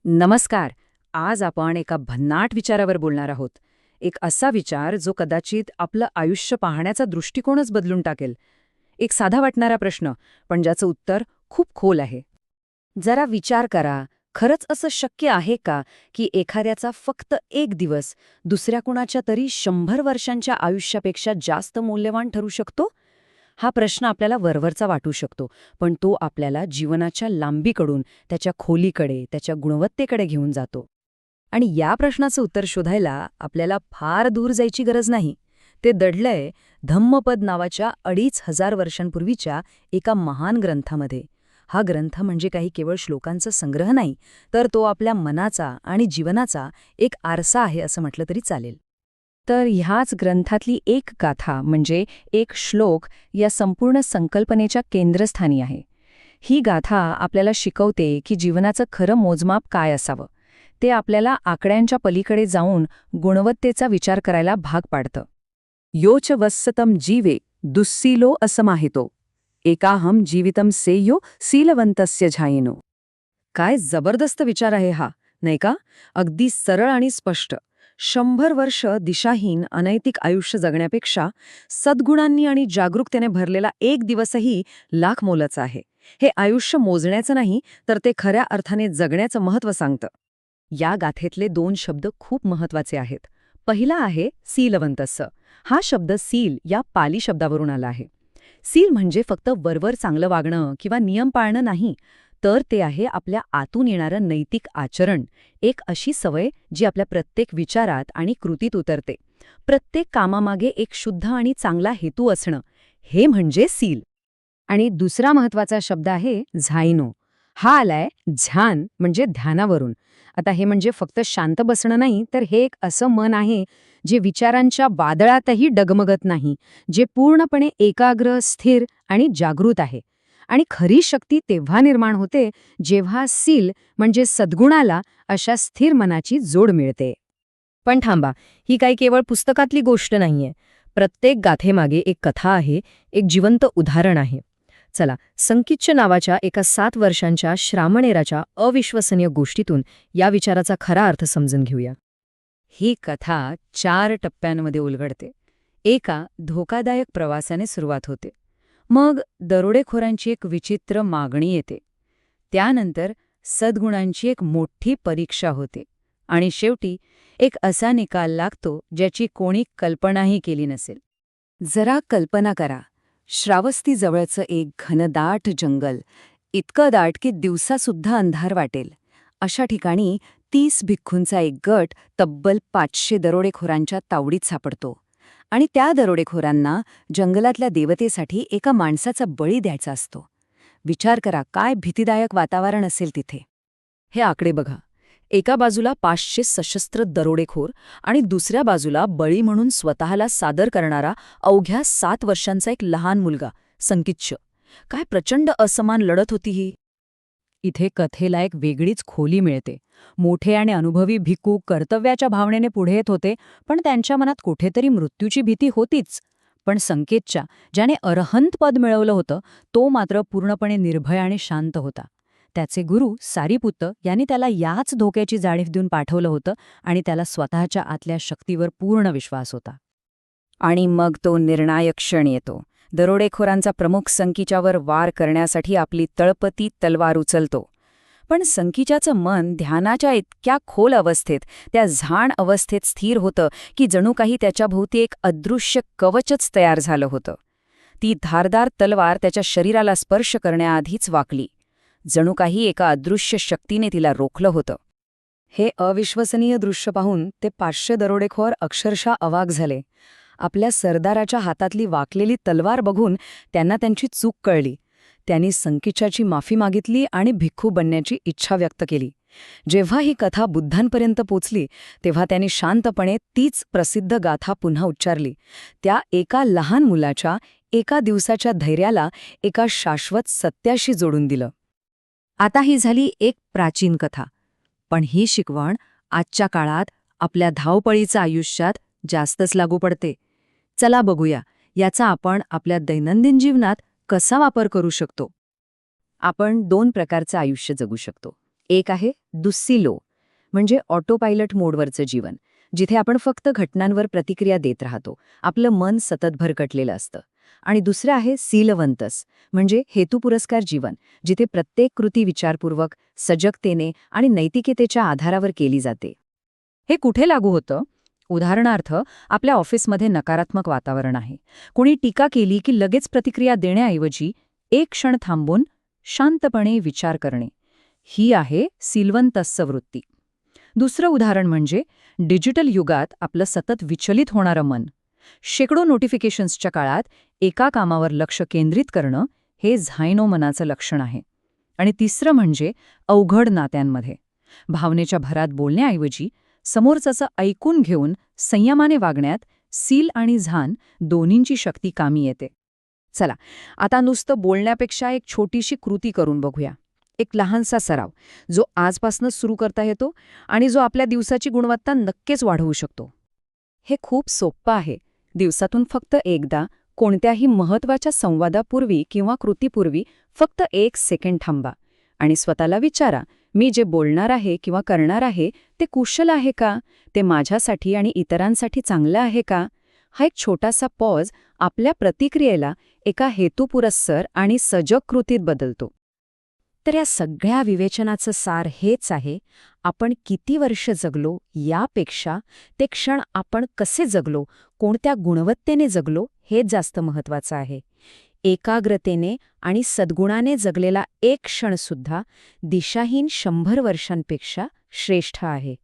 नमस्कार. आज आपण एका भन्नाट विचारावर बोलणार आहोत. एक असा विचार जो कदाचित आपलं आयुष्य पाहण्याचा दृष्टिकोनच बदलून टाकेल. एक साधा वाटणारा प्रश्न, पण ज्याचं उत्तर खूप खोल आहे. जरा विचार करा, खरंच असं शक्य आहे का की एखाद्याचा फक्त एक दिवस दुसऱ्या कुणाच्या तरी 100 वर्षांच्या आयुष्यापेक्षा जास्त मूल्यवान ठरू शकतो? हा प्रश्न आपल्याला वरवरचा वाटू शकतो, पण तो आपल्याला जीवनाच्या लांबीकडून त्याच्या खोलीकडे, त्याच्या गुणवत्तेकडे घेऊन जातो. आणि या प्रश्नाचं उत्तर शोधायला आपल्याला फार दूर जायची गरज नाही. ते दडलंय धम्मपद नावाच्या 2500 वर्षांपूर्वीच्या एका महान ग्रंथामध्ये. हा ग्रंथ म्हणजे काही केवळ श्लोकांचा संग्रह नाही, तर तो आपल्या मनाचा आणि जीवनाचा एक आरसा आहे असं म्हटलं तरी चालेल. तर ह्याच ग्रंथातली एक गाथा म्हणजे एक श्लोक या संपूर्ण संकल्पनेच्या केंद्रस्थानी आहे. ही गाथा आपल्याला शिकवते की जीवनाचं खरं मोजमाप काय असावं. ते आपल्याला आकड्यांच्या पलीकडे जाऊन गुणवत्तेचा विचार करायला भाग पाडतं. योच वत्सतम जीवे दुस्सीलो असमाहितो एकाहम जीवितम सेयो सीलवंतस्य झायेनो. काय जबरदस्त विचार आहे हा, नाही का? अगदी सरळ आणि स्पष्ट. 100 वर्ष दिशाहीन अनैतिक आयुष्य जगण्यापेक्षा सद्गुणांनी आणि जागरूकतेने भरलेला एक दिवसही लाख मोलाचा आहे. हे आयुष्य मोजण्याचं नाही, तर ते खऱ्या अर्थाने जगण्याचं महत्त्व सांगतं. या गाथेतले 2 शब्द खूप महत्त्वाचे आहेत. पहिला आहे सीलवंतस्य. हा शब्द सील या पाली शब्दावरून आला आहे. सील म्हणजे फक्त वरवर चांगलं वागणं किंवा नियम पाळणं नाही, तर ते आहे आपल्या आतून येणारं नैतिक आचरण, एक अशी सवय जी आपल्या प्रत्येक विचारात आणि कृतीत उतरते. प्रत्येक कामामागे एक शुद्ध आणि चांगला हेतू असणं, हे म्हणजे सील. आणि दुसरा महत्वाचा शब्द आहे झायनो. हा आलाय ध्यान म्हणजे ध्यानावरून. आता हे म्हणजे फक्त शांत बसणं नाही, तर हे एक असं मन आहे जे विचारांच्या वादळातही डगमगत नाही, जे पूर्णपणे एकाग्र, स्थिर आणि जागृत आहे. आणि खरी शक्ती तेव्हा निर्माण होते जेव्हा सील म्हणजे सद्गुणाला अशा स्थिर मनाची जोड मिळते. पण थांबा, ही काही केवळ पुस्तकातली गोष्ट नाहीये. प्रत्येक गाथेमागे एक कथा आहे, एक जिवंत उदाहरण आहे. चला, संकिच्च नावाच्या एका 7 वर्षांच्या श्रामणेराच्या अविश्वसनीय गोष्टीतून या विचाराचा खरा अर्थ समजून घेऊया. ही कथा 4 टप्प्यांमध्ये उलगडते. एका धोकादायक प्रवासाने सुरुवात होते. मग दरोडेखोरांची एक विचित्र मागणी येते. त्यानंतर सद्गुणांची एक मोठी परीक्षा होते. आणि शेवटी एक असा निकाल लागतो ज्याची कोणी कल्पनाही केली नसेल. जरा कल्पना करा, श्रावस्तीजवळचं एक घनदाट जंगल, इतकं दाट की दिवसासुद्धा अंधार वाटेल. अशा ठिकाणी 30 भिक्खूंचा एक गट तब्बल 500 दरोडेखोरांच्या तावडीत सापडतो. आणि त्या दरोडेखोरांना जंगलातल्या देवतेसाठी एका माणसाचा बळी द्यायचा असतो. विचार करा, काय भीतिदायक वातावरण असेल तिथे. हे आकडे बघा. एका बाजूला 500 सशस्त्र दरोडेखोर आणि दुसऱ्या बाजूला बळी म्हणून स्वतःला सादर करणारा अवघ्या 7 वर्षांचा एक लहान मुलगा, संकिच्च. काय प्रचंड असमान लढत होती ही. इथे कथेला एक वेगळीच खोली मिळते. मोठे आणि अनुभवी भिक्खू कर्तव्याच्या भावनेने पुढे येत होते, पण त्यांच्या मनात कुठेतरी मृत्यूची भीती होतीच. पण संकेतच्या, ज्याने अरहंत पद मिळवलं होतं, तो मात्र पूर्णपणे निर्भय आणि शांत होता. त्याचे गुरु सारीपुत्त यांनी त्याला याच धोक्याची जाणीव देऊन पाठवलं होतं आणि त्याला स्वतःच्या आतल्या शक्तीवर पूर्ण विश्वास होता. आणि मग तो निर्णायक क्षण येतो. दरोडेखोरांचा प्रमुख संकीच्यावर वार करण्यासाठी आपली तळपती तलवार उचलतो. पण संकीच्याचं मन ध्यानाच्या इतक्या खोल अवस्थेत, त्या झाण अवस्थेत स्थिर होतं की जणू काही त्याच्याभोवती एक अदृश्य कवचच तयार झालं होतं. ती धारदार तलवार त्याच्या शरीराला स्पर्श करण्याआधीच वाकली. जणू काही एका अदृश्य शक्तीने तिला रोखलं होतं. हे अविश्वसनीय दृश्य पाहून ते 500 दरोडेखोर अक्षरशः अवाक झाले. आपल्या सरदाराच्या हातातली वाकलेली तलवार बघून त्यांना त्यांची चूक कळली. त्यांनी संकिच्याची माफी मागितली आणि भिक्खू बनण्याची इच्छा व्यक्त केली. जेव्हा ही कथा बुद्धांपर्यंत पोचली, तेव्हा त्यांनी शांतपणे तीच प्रसिद्ध गाथा पुन्हा उच्चारली. त्या एका लहान मुलाच्या एका दिवसाच्या धैर्याला एका शाश्वत सत्याशी जोडून दिलं. आता ही झाली एक प्राचीन कथा. पण ही शिकवण आजच्या काळात आपल्या धावपळीच्या आयुष्यात जास्तच लागू पडते. चला बघूया, याचा आपण आपल्या दैनंदिन जीवनात कसा वापर करू शकतो. आपण 2 प्रकारचं आयुष्य जगू शकतो. एक आहे दुस्सिलो, म्हणजे ऑटो पायलट मोडवरचं जीवन, जिथे आपण फक्त घटनांवर प्रतिक्रिया देत राहतो, आपलं मन सतत भरकटलेलं असतं. आणि दुसरं आहे सीलवंतस, म्हणजे हेतुपुरस्कार जीवन, जिथे प्रत्येक कृती विचारपूर्वक, सजगतेने आणि नैतिकतेच्या आधारावर केली जाते. हे कुठे लागू होतं? उदाहरणार्थ, आपल्या ऑफिसमध्ये नकारात्मक वातावरण आहे. कोणी टीका केली की लगेच प्रतिक्रिया देण्याऐवजी एक क्षण थांबून शांतपणे विचार करणे. ही आहे सीलवंतस्य वृत्ती. दुसरं उदाहरण म्हणजे डिजिटल युगात आपलं सतत विचलित होणारं मन. शेकडो नोटिफिकेशन्सच्या काळात एका कामावर लक्ष केंद्रित करणं हे झायनो मनाचं लक्षण आहे. आणि तिसरं म्हणजे अवघड नात्यांमध्ये. भावनेच्या भरात बोलण्याऐवजी समोरच्याचं ऐकून घेऊन संयमाने वागण्यात सील आणि झान दोन्हींची शक्ती कामी येते. चला, आता नुसतं बोलण्यापेक्षा एक छोटीशी कृती करून बघूया. एक लहानसा सराव, जो आजपासूनच सुरू करता येतो आणि जो आपल्या दिवसाची गुणवत्ता नक्कीच वाढवू शकतो. हे खूप सोपं आहे. दिवसातून फक्त एकदा कोणत्याही महत्त्वाच्या संवादापूर्वी किंवा कृतीपूर्वी फक्त 1 सेकंड थांबा आणि स्वतःला विचारा, मी जे बोलणार आहे किंवा करणार आहे ते कुशल आहे का? ते माझ्यासाठी आणि इतरांसाठी चांगलं आहे का? हा एक छोटासा पॉज आपल्या प्रतिक्रियेला एका हेतुपुरस्सर आणि सजग कृतीत बदलतो. तर या सगळ्या विवेचनाचं सार हेच आहे, आपण किती वर्ष जगलो यापेक्षा ते क्षण आपण कसे जगलो, कोणत्या गुणवत्तेने जगलो हेच जास्त महत्त्वाचं आहे. एकाग्रतेने आणि सद्गुणाने जगलेला एक क्षणसुद्धा दिशाहीन 100 वर्षांपेक्षा श्रेष्ठ आहे.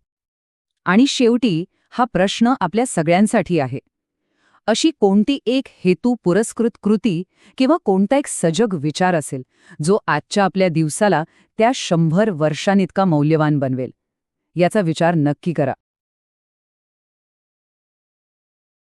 आणि शेवटी हा प्रश्न आपल्या सगळ्यांसाठी आहे. अशी कोणती एक हेतू पुरस्कृत कृती किंवा कोणता एक सजग विचार असेल, जो आजच्या आपल्या दिवसाला त्या 100 वर्षांइतका मौल्यवान बनवेल? याचा विचार नक्की करा.